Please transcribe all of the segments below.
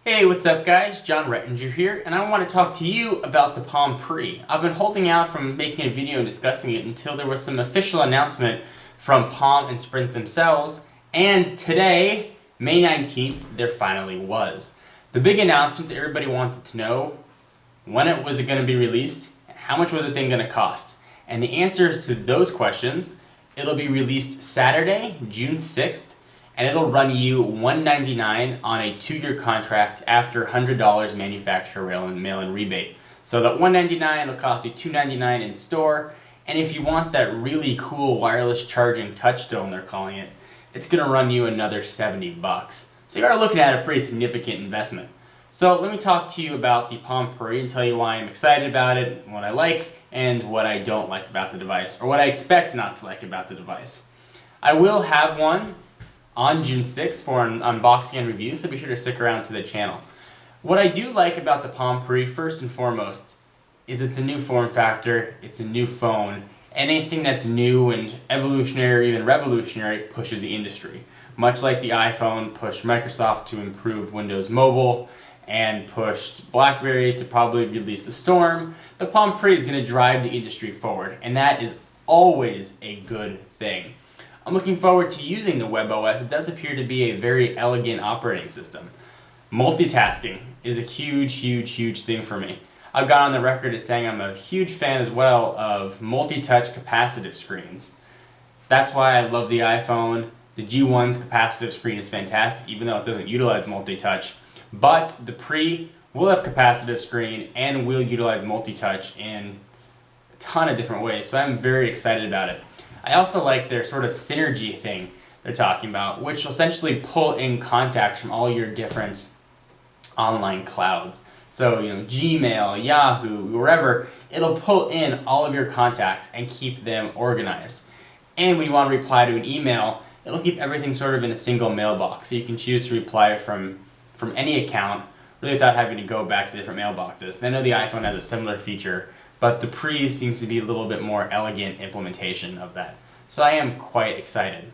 Hey, what's up guys? John Rettinger here, and I want to talk to you about the Palm Pre. I've been holding out from making a video and discussing it until there was some official announcement from Palm and Sprint themselves, and today, May 19th, there finally was. The big announcement that everybody wanted to know, when it was going to be released, and how much was the thing going to cost? And the answers to those questions, it'll be released Saturday, June 6th, and it'll run you $199 on a 2-year contract after $100 manufacturer mail-in rebate. So that $199 will cost you $299 in store, and if you want that really cool wireless charging touchstone they're calling it, it's going to run you another $70. So you are looking at a pretty significant investment. So let me talk to you about the Palm Pre and tell you why I'm excited about it, what I like, and what I don't like about the device, or what I expect not to like about the device. I will have one on June 6th for an unboxing and review, so be sure to stick around to the channel. What I do like about the Palm Pre, first and foremost, is it's a new form factor, it's a new phone. Anything that's new and evolutionary or even revolutionary pushes the industry. Much like the iPhone pushed Microsoft to improve Windows Mobile and pushed BlackBerry to probably release the Storm, the Palm Pre is going to drive the industry forward, and that is always a good thing. I'm looking forward to using the WebOS. It does appear to be a very elegant operating system. Multitasking is a huge thing for me. I've gone on the record as saying I'm a huge fan as well of multi-touch capacitive screens. That's why I love the iPhone. The G1's capacitive screen is fantastic, even though it doesn't utilize multi-touch. But the Pre will have capacitive screen and will utilize multi-touch in a ton of different ways, so I'm very excited about it. I also like their sort of synergy thing they're talking about, which will essentially pull in contacts from all your different online clouds. So, Gmail, Yahoo, wherever, it'll pull in all of your contacts and keep them organized. And when you want to reply to an email, it'll keep everything sort of in a single mailbox. So you can choose to reply from any account, really without having to go back to different mailboxes. And I know the iPhone has a similar feature, but the Pre seems to be a little bit more elegant implementation of that. So I am quite excited.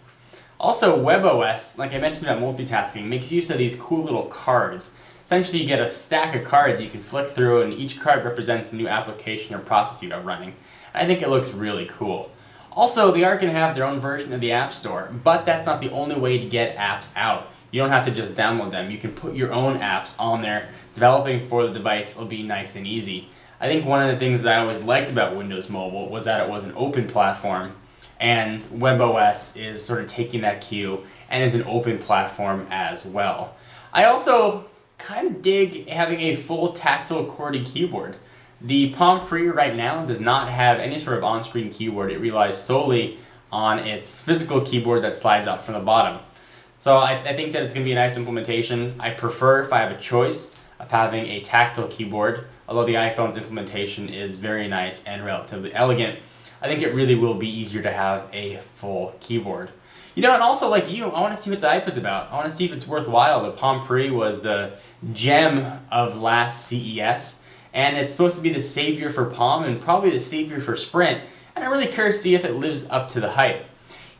Also, WebOS, like I mentioned about multitasking, makes use of these cool little cards. Essentially, you get a stack of cards you can flick through, and each card represents a new application or process you are running. I think it looks really cool. Also, they are going to have their own version of the App Store, but that's not the only way to get apps out. You don't have to just download them. You can put your own apps on there. Developing for the device will be nice and easy. I think one of the things that I always liked about Windows Mobile was that it was an open platform, and WebOS is sort of taking that cue and is an open platform as well. I also kind of dig having a full tactile QWERTY keyboard. The Palm Pre right now does not have any sort of on-screen keyboard. It relies solely on its physical keyboard that slides out from the bottom. So I think that it's going to be a nice implementation. I prefer, if I have a choice, of having a tactile keyboard. Although the iPhone's implementation is very nice and relatively elegant, I think it really will be easier to have a full keyboard. And also like you, I want to see what the hype is about. I want to see if it's worthwhile. The Palm Pre was the gem of last CES, and it's supposed to be the savior for Palm and probably the savior for Sprint, and I'm really curious to see if it lives up to the hype.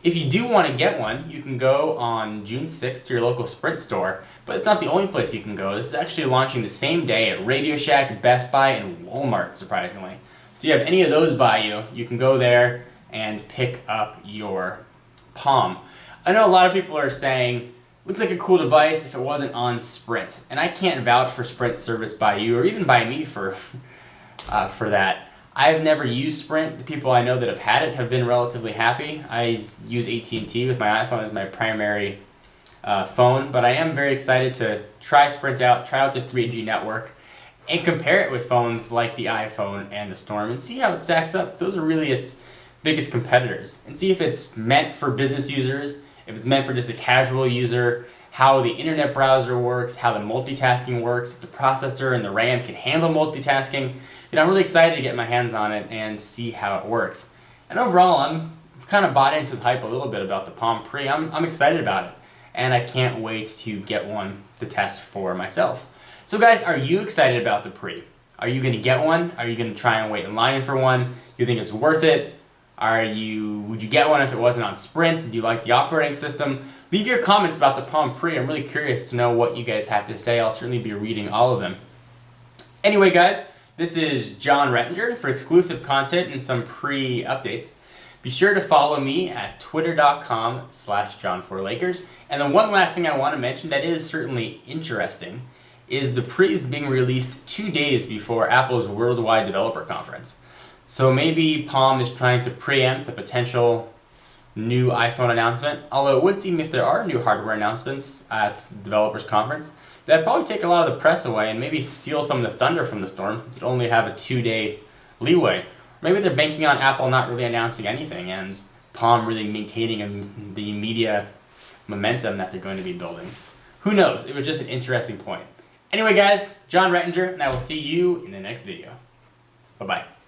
If you do want to get one, you can go on June 6th to your local Sprint store, but it's not the only place you can go. This is actually launching the same day at Radio Shack, Best Buy, and Walmart, surprisingly. So you have any of those by you, you can go there and pick up your Palm. I know a lot of people are saying, looks like a cool device if it wasn't on Sprint, and I can't vouch for Sprint service by you, or even by me for that. I've never used Sprint. The people I know that have had it have been relatively happy. I use AT&T with my iPhone as my primary phone, but I am very excited to try Sprint out, try out the 3G network, and compare it with phones like the iPhone and the Storm and see how it stacks up. Those are really its biggest competitors. And see if it's meant for business users, if it's meant for just a casual user, how the internet browser works, how the multitasking works, if the processor and the RAM can handle multitasking. I'm really excited to get my hands on it and see how it works. And overall, I'm kind of bought into the hype a little bit about the Palm Pre. I'm excited about it, and I can't wait to get one to test for myself. So guys, are you excited about the Pre? Are you going to get one? Are you going to try and wait in line for one? Do you think it's worth it? Would you get one if it wasn't on Sprint? Do you like the operating system? Leave your comments about the Palm Pre. I'm really curious to know what you guys have to say. I'll certainly be reading all of them. Anyway, guys, this is John Rettinger. For exclusive content and some pre-updates, be sure to follow me at twitter.com/John4Lakers. And the one last thing I want to mention that is certainly interesting is the Pre is being released 2 days before Apple's Worldwide Developer Conference. So maybe Palm is trying to preempt a potential new iPhone announcement, although it would seem if there are new hardware announcements at the developers conference, that'd probably take a lot of the press away and maybe steal some of the thunder from the storm, since it only have a 2-day leeway. Maybe they're banking on Apple not really announcing anything and Palm really maintaining the media momentum that they're going to be building. Who knows? It was just an interesting point. Anyway, guys, John Rettinger, and I will see you in the next video. Bye-bye.